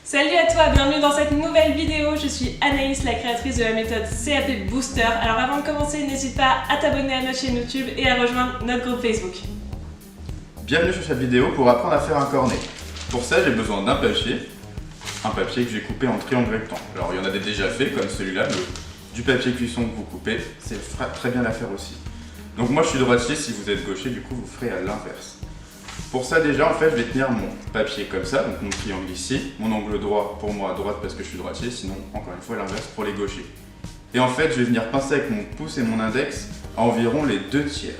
Salut à toi, bienvenue dans cette nouvelle vidéo. Je suis Anaïs, la créatrice de la méthode CAP Booster. Alors avant de commencer, n'hésite pas à t'abonner à notre chaîne YouTube et à rejoindre notre groupe Facebook. Bienvenue sur cette vidéo pour apprendre à faire un cornet. Pour ça, j'ai besoin d'un papier que j'ai coupé en triangle rectangle. Alors il y en a des déjà faits comme celui-là, mais du papier cuisson que vous coupez, c'est très bien à faire aussi. Donc moi je suis droitier, si vous êtes gaucher, du coup vous ferez à l'inverse. Pour ça déjà en fait je vais tenir mon papier comme ça, donc mon triangle ici, mon angle droit pour moi à droite parce que je suis droitier, sinon encore une fois l'inverse pour les gauchers. Et en fait je vais venir pincer avec mon pouce et mon index à environ les 2/3,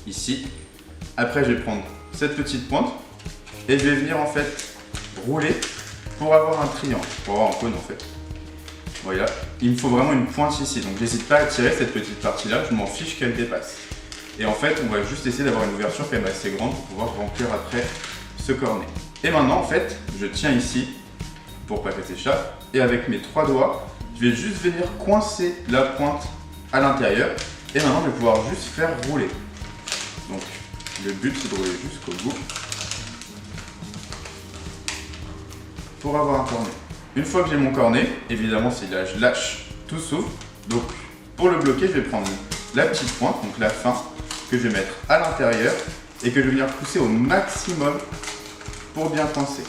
ici. Après je vais prendre cette petite pointe et je vais venir en fait rouler pour avoir un triangle, pour avoir un cône en fait. Voilà, il me faut vraiment une pointe ici, donc j'hésite pas à tirer cette petite partie là, je m'en fiche qu'elle dépasse. Et en fait, on va juste essayer d'avoir une ouverture quand même assez grande pour pouvoir remplir après ce cornet. Et maintenant, en fait, je tiens ici pour pas qu'elle s'échappe. Et avec mes 3 doigts, je vais juste venir coincer la pointe à l'intérieur. Et maintenant, je vais pouvoir juste faire rouler. Donc, le but, c'est de rouler jusqu'au bout pour avoir un cornet. Une fois que j'ai mon cornet, évidemment, si là je lâche, tout s'ouvre. Donc, pour le bloquer, je vais prendre la petite pointe, donc la fin, que je vais mettre à l'intérieur et que je vais venir pousser au maximum pour bien coincer.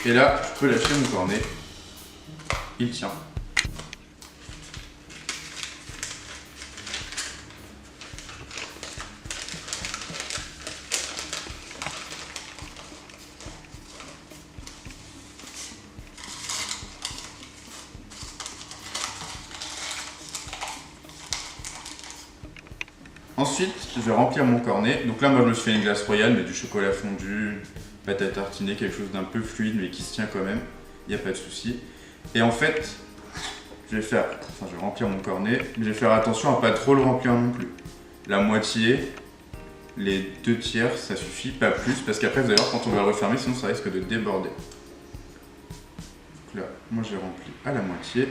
Et là, je peux lâcher mon cornet. Il tient. Ensuite, je vais remplir mon cornet. Donc là, moi, je me suis fait une glace royale, mais du chocolat fondu, pâte à tartiner, quelque chose d'un peu fluide, mais qui se tient quand même. Il n'y a pas de souci. Et en fait, je vais remplir mon cornet, mais je vais faire attention à pas trop le remplir non plus. La moitié, les 2/3, ça suffit, pas plus, parce qu'après, vous allez voir, quand on va le refermer, sinon ça risque de déborder. Donc là, moi, j'ai rempli à la moitié.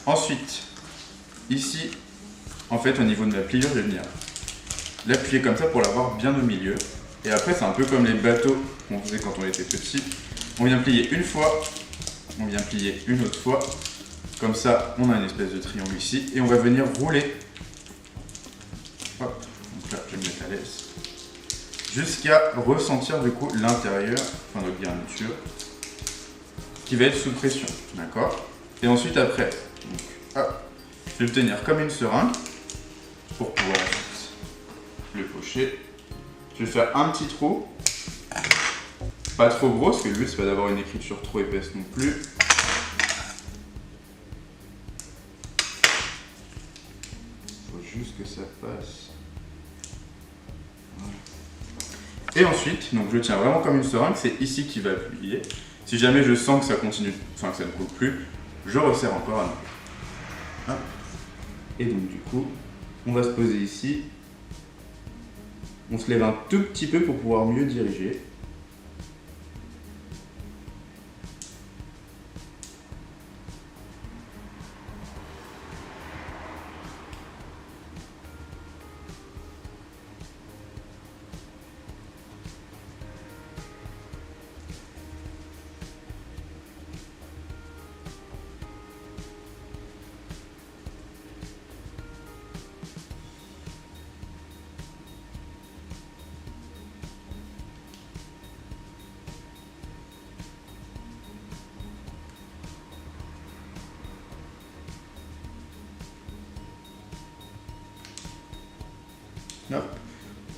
Ensuite, ici, en fait, au niveau de ma pliure, je vais venir l'appuyer comme ça pour l'avoir bien au milieu. Et après, c'est un peu comme les bateaux qu'on faisait quand on était petit. On vient plier une fois, on vient plier une autre fois. Comme ça, on a une espèce de triangle ici. Et on va venir rouler. Hop, donc là, je vais me mettre à l'aise. Jusqu'à ressentir du coup l'intérieur, enfin notre garniture, qui va être sous pression. D'accord? Et ensuite, après, donc, hop, je vais le tenir comme une seringue pour pouvoir ensuite le pocher. Je vais faire un petit trou, pas trop gros parce que le but c'est pas d'avoir une écriture trop épaisse non plus. Il faut juste que ça passe. Voilà. Et ensuite, donc je tiens vraiment comme une seringue, c'est ici qui va appuyer. Si jamais je sens que ça continue, enfin que ça ne coule plus, je resserre encore à nouveau. Hop. Et donc du coup, on va se poser ici. On se lève un tout petit peu pour pouvoir mieux diriger. Hop,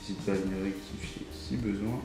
n'hésite pas à venir rectifier si besoin.